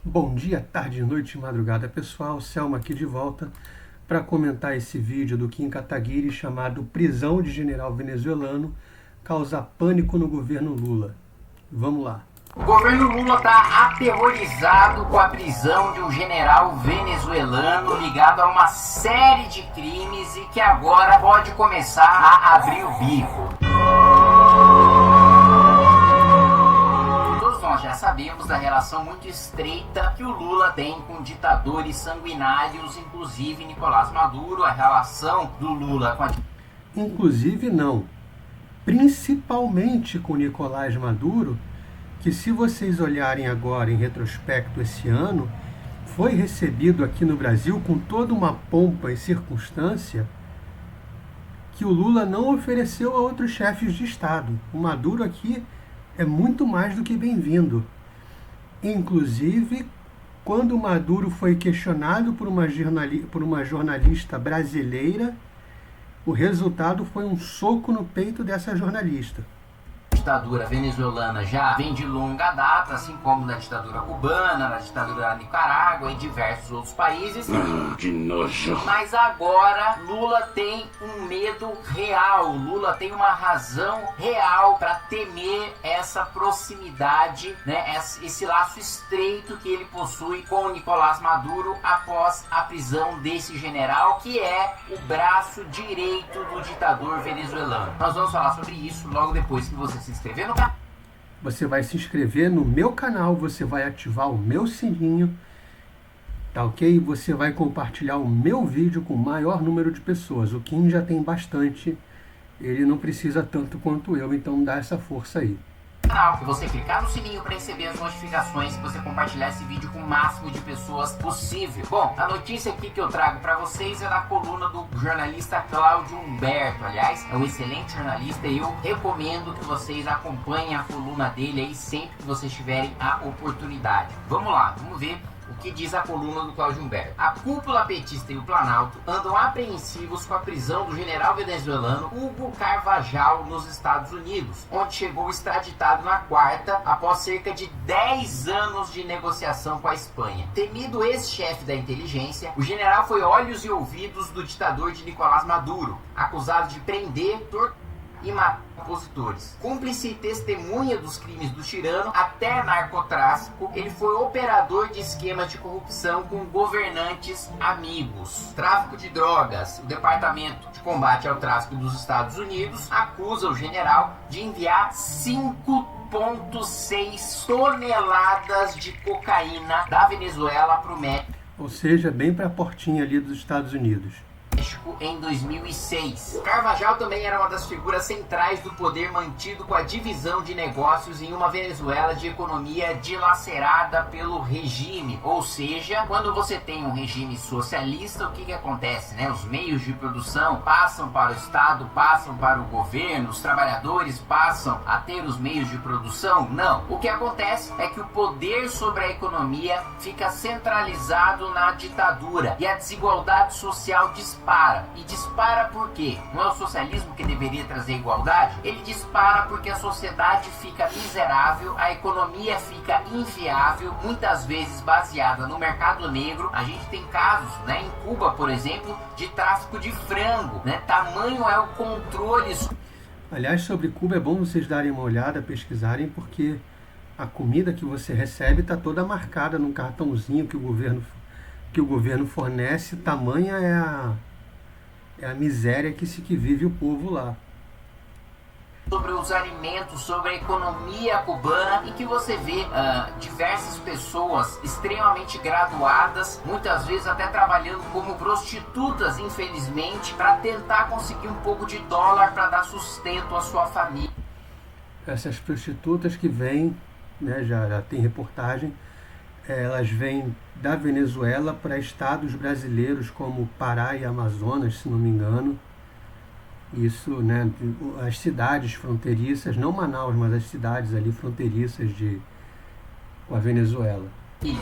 Bom dia, tarde, noite e madrugada, pessoal. Selma aqui de volta para comentar esse vídeo do Kim Kataguiri chamado Prisão de General Venezuelano causa pânico no governo Lula. Vamos lá. O governo Lula está aterrorizado com a prisão de um general venezuelano ligado a uma série de crimes e que agora pode começar a abrir o bico. Nós já sabemos da relação muito estreita que o Lula tem com ditadores sanguinários, inclusive Nicolás Maduro, a relação do Lula com a... Inclusive não, principalmente com Nicolás Maduro, que se vocês olharem agora em retrospecto esse ano, foi recebido aqui no Brasil com toda uma pompa e circunstância que o Lula não ofereceu a outros chefes de Estado. O Maduro aqui é muito mais do que bem-vindo. Inclusive, quando o Maduro foi questionado por uma jornalista brasileira, o resultado foi um soco no peito dessa jornalista. A ditadura venezuelana já vem de longa data, assim como na ditadura cubana, na ditadura da Nicarágua e diversos outros países. Que nojo! Mas agora Lula tem um medo real, Lula tem uma razão real para temer essa proximidade, né, esse laço estreito que ele possui com o Nicolás Maduro após a prisão desse general, que é o braço direito do ditador venezuelano. Nós vamos falar sobre isso logo depois que você se inscrever no canal. Você vai se inscrever no meu canal, você vai ativar o meu sininho, tá ok? Você vai compartilhar o meu vídeo com o maior número de pessoas. O Kim já tem bastante, ele não precisa tanto quanto eu, então dá essa força aí. E você clicar no sininho para receber as notificações, que você compartilhar esse vídeo com o máximo de pessoas possível. Bom, a notícia aqui que eu trago para vocês é da coluna do jornalista Cláudio Humberto. Aliás, é um excelente jornalista e eu recomendo que vocês acompanhem a coluna dele aí sempre que vocês tiverem a oportunidade. Vamos lá, vamos ver o que diz a coluna do Cláudio Humberto. A cúpula petista e o Planalto andam apreensivos com a prisão do general venezuelano Hugo Carvajal nos Estados Unidos, onde chegou extraditado na quarta após cerca de 10 anos de negociação com a Espanha. Temido ex-chefe da inteligência, o general foi olhos e ouvidos do ditador de Nicolás Maduro, acusado de prender, torturar e matar opositores. Cúmplice e testemunha dos crimes do tirano até narcotráfico, ele foi operador de esquemas de corrupção com governantes amigos. Tráfico de drogas. O Departamento de Combate ao Tráfico dos Estados Unidos acusa o general de enviar 5,6 toneladas de cocaína da Venezuela para o México. Ou seja, bem para a portinha ali dos Estados Unidos. Em 2006. Carvajal também era uma das figuras centrais do poder mantido com a divisão de negócios em uma Venezuela de economia dilacerada pelo regime. Ou seja, quando você tem um regime socialista, o que acontece, né? Os meios de produção passam para o Estado, passam para o governo, os trabalhadores passam a ter os meios de produção? Não. O que acontece é que o poder sobre a economia fica centralizado na ditadura e a desigualdade social dispara. E dispara por quê? Não é o socialismo que deveria trazer igualdade? Ele dispara porque a sociedade fica miserável, a economia fica inviável, muitas vezes baseada no mercado negro. A gente tem casos, né, em Cuba, por exemplo, de tráfico de frango, né? Tamanho é o controle. Aliás, sobre Cuba é bom vocês darem uma olhada, pesquisarem, porque a comida que você recebe está toda marcada num cartãozinho que o governo fornece. Tamanha é a miséria que vive o povo lá. Sobre os alimentos, sobre a economia cubana, e que você vê diversas pessoas extremamente graduadas, muitas vezes até trabalhando como prostitutas, infelizmente, para tentar conseguir um pouco de dólar para dar sustento à sua família. Essas prostitutas que vêm, né, já tem reportagem, elas vêm da Venezuela para estados brasileiros como Pará e Amazonas, se não me engano. Isso, né, as cidades fronteiriças, não Manaus, mas as cidades ali fronteiriças com a Venezuela.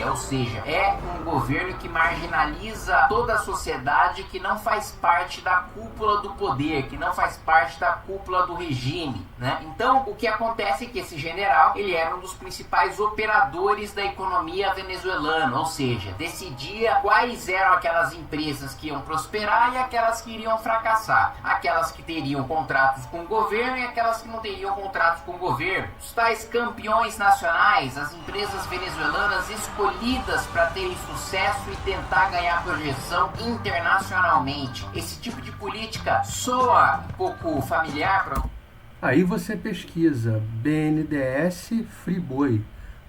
ou seja, é um governo que marginaliza toda a sociedade que não faz parte da cúpula do poder, que não faz parte da cúpula do regime, né? Então, o que acontece é que esse general, ele era um dos principais operadores da economia venezuelana, ou seja, decidia quais eram aquelas empresas que iam prosperar e aquelas que iriam fracassar, aquelas que teriam contratos com o governo e aquelas que não teriam contratos com o governo. Os tais campeões nacionais, as empresas venezuelanas escolhidas para terem sucesso e tentar ganhar projeção internacionalmente. Esse tipo de política soa um pouco familiar para... Aí você pesquisa BNDES Friboi,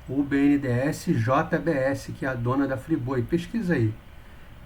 ou BNDES JBS, que é a dona da Friboi. Pesquisa aí.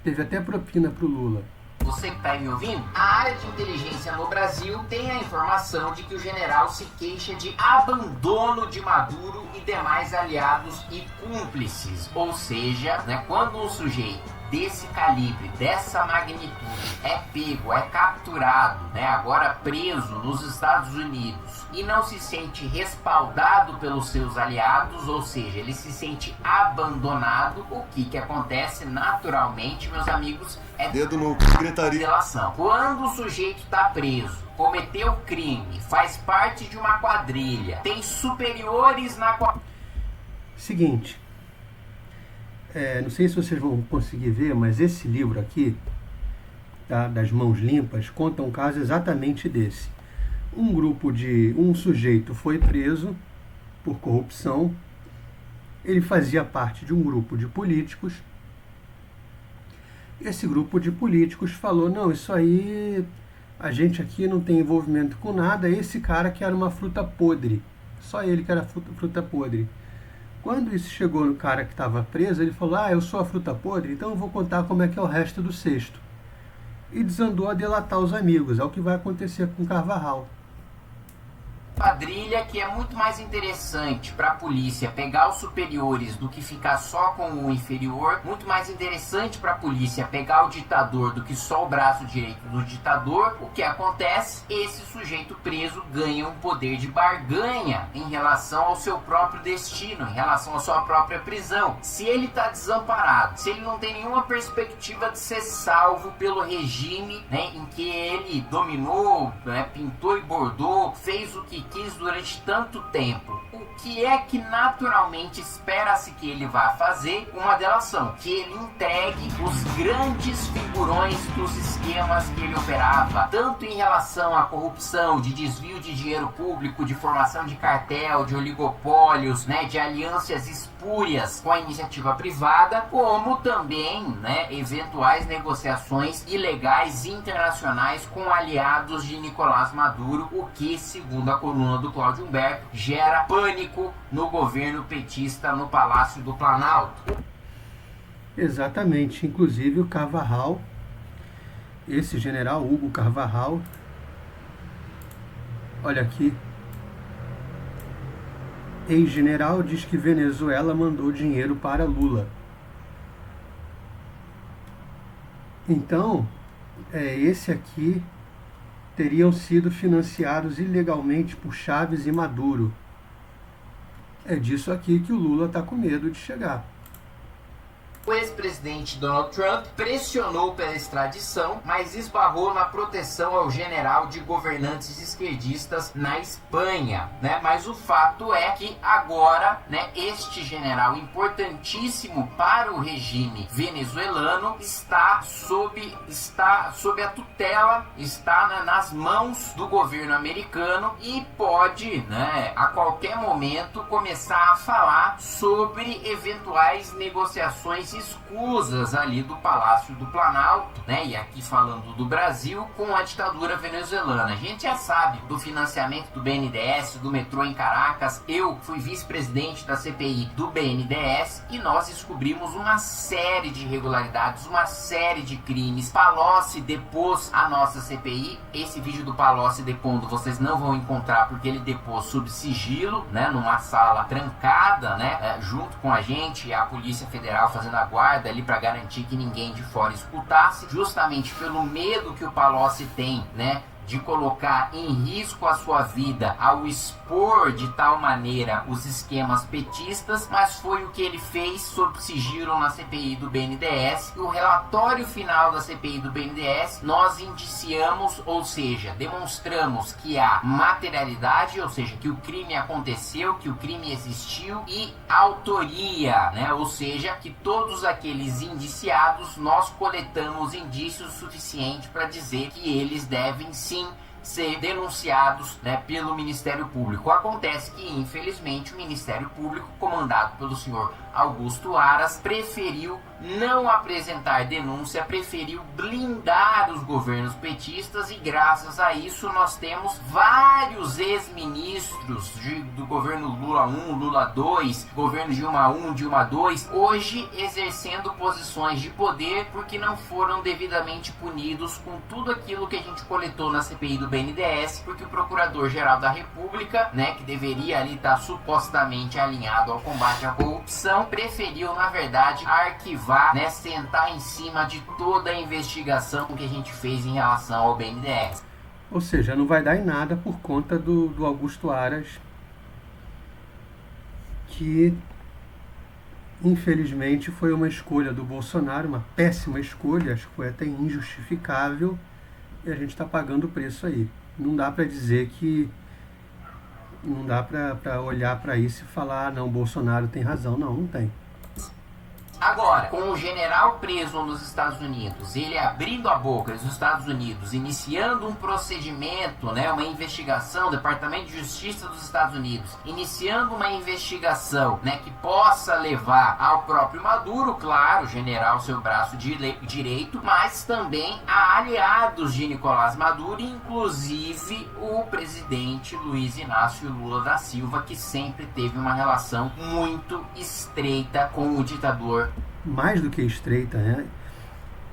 Teve até propina pro Lula. Você que está me ouvindo? A área de inteligência no Brasil tem a informação de que o general se queixa de abandono de Maduro e demais aliados e cúmplices. Ou seja, né, quando um sujeito desse calibre, dessa magnitude, é pego, é capturado, né, agora preso nos Estados Unidos e não se sente respaldado pelos seus aliados, ou seja, ele se sente abandonado, o que acontece naturalmente, meus amigos, é dedo no gritaria. Delação. Quando o sujeito está preso, cometeu crime, faz parte de uma quadrilha, tem superiores na quadrilha. Seguinte, não sei se vocês vão conseguir ver, mas esse livro aqui, tá, das Mãos Limpas, conta um caso exatamente desse. Um sujeito foi preso por corrupção, ele fazia parte de um grupo de políticos. Esse grupo de políticos falou, não, isso aí, a gente aqui não tem envolvimento com nada, esse cara que era uma fruta podre, só ele que era fruta podre. Quando isso chegou no cara que estava preso, ele falou, eu sou a fruta podre, então eu vou contar como é que é o resto do cesto. E desandou a delatar os amigos, é o que vai acontecer com Carvajal. Quadrilha que é muito mais interessante para a polícia pegar os superiores do que ficar só com o inferior, muito mais interessante para a polícia pegar o ditador do que só o braço direito do ditador. O que acontece? Esse sujeito preso ganha um poder de barganha em relação ao seu próprio destino, em relação à sua própria prisão. Se ele está desamparado, se ele não tem nenhuma perspectiva de ser salvo pelo regime, né, em que ele dominou, né, pintou e bordou, fez o que quis durante tanto tempo, o que é que naturalmente espera-se que ele vá fazer? Uma delação, que ele entregue os grandes figurões dos esquemas que ele operava, tanto em relação à corrupção, de desvio de dinheiro público, de formação de cartel, de oligopólios, né, de alianças espúrias com a iniciativa privada, como também, né, eventuais negociações ilegais internacionais com aliados de Nicolás Maduro, o que, segundo a coluna do Cláudio Humberto, gera pânico no governo petista no Palácio do Planalto. Exatamente, inclusive o Carvajal, esse general Hugo Carvajal, olha aqui, ex-general diz que Venezuela mandou dinheiro para Lula. Então, esse aqui teriam sido financiados ilegalmente por Chávez e Maduro. É disso aqui que o Lula está com medo de chegar. O ex-presidente Donald Trump pressionou pela extradição, mas esbarrou na proteção ao general de governantes esquerdistas na Espanha, né? Mas o fato é que agora, né, este general importantíssimo para o regime venezuelano está sob a tutela, está nas mãos do governo americano e pode, né, a qualquer momento começar a falar sobre eventuais negociações escusas ali do Palácio do Planalto, né? E aqui falando do Brasil, com a ditadura venezuelana. A gente já sabe do financiamento do BNDES, do metrô em Caracas. Eu fui vice-presidente da CPI do BNDES e nós descobrimos uma série de irregularidades, uma série de crimes. Palocci depôs a nossa CPI. Esse vídeo do Palocci depondo vocês não vão encontrar porque ele depôs sob sigilo, né? Numa sala trancada, né? Junto com a gente e a Polícia Federal fazendo a guarda ali para garantir que ninguém de fora escutasse, justamente pelo medo que o Palocci tem, né, de colocar em risco a sua vida ao expor de tal maneira os esquemas petistas, mas foi o que ele fez sob sigilo na CPI do BNDES. E o relatório final da CPI do BNDES, nós indiciamos, ou seja, demonstramos que há materialidade, ou seja, que o crime aconteceu, que o crime existiu, e autoria, né? Ou seja, que todos aqueles indiciados, nós coletamos indícios suficientes para dizer que eles devem sim ser denunciados, né, pelo Ministério Público. Acontece que, infelizmente, o Ministério Público, comandado pelo senhor Augusto Aras, preferiu não apresentar denúncia, preferiu blindar os governos petistas, e graças a isso nós temos vários ex-ministros do governo Lula 1, Lula 2, governo Dilma 1, Dilma 2, hoje exercendo posições de poder porque não foram devidamente punidos com tudo aquilo que a gente coletou na CPI do BNDES, porque o Procurador-Geral da República, né, que deveria ali estar supostamente alinhado ao combate à corrupção, preferiu, na verdade, arquivar, né, sentar em cima de toda a investigação que a gente fez em relação ao BNDES. Ou seja, não vai dar em nada por conta do Augusto Aras, que infelizmente foi uma escolha do Bolsonaro, uma péssima escolha, acho que foi até injustificável, e a gente está pagando o preço aí. Não dá para dizer que... Não dá para olhar para isso e falar, não, Bolsonaro tem razão. Não, não tem. Agora, com o general preso nos Estados Unidos, ele abrindo a boca nos Estados Unidos, iniciando um procedimento, né, uma investigação, o Departamento de Justiça dos Estados Unidos, iniciando uma investigação, né, que possa levar ao próprio Maduro, claro, o general seu braço direito, mas também a aliados de Nicolás Maduro, inclusive o presidente Luiz Inácio Lula da Silva, que sempre teve uma relação muito estreita com o ditador. Mais do que estreita, né?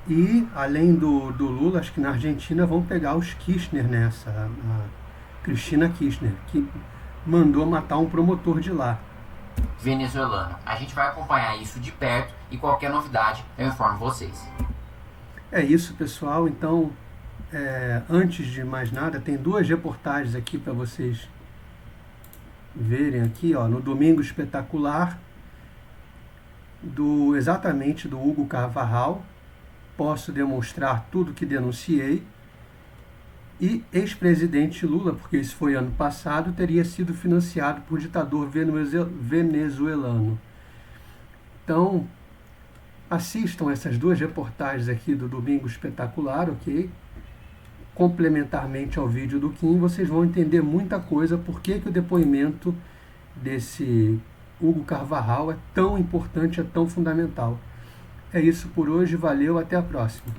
E, além do Lula, acho que na Argentina vão pegar os Kirchner nessa. A Cristina Kirchner, que mandou matar um promotor de lá. Venezuelano. A gente vai acompanhar isso de perto e qualquer novidade eu informo vocês. É isso, pessoal. Então, antes de mais nada, tem duas reportagens aqui para vocês verem aqui, ó, no Domingo Espetacular, exatamente do Hugo Carvajal, posso demonstrar tudo que denunciei, e ex-presidente Lula, porque isso foi ano passado, teria sido financiado por ditador venezuelano. Então, assistam essas duas reportagens aqui do Domingo Espetacular, ok? Complementarmente ao vídeo do Kim, vocês vão entender muita coisa, por que o depoimento desse Hugo Carvajal é tão importante, é tão fundamental. É isso por hoje, valeu, até a próxima.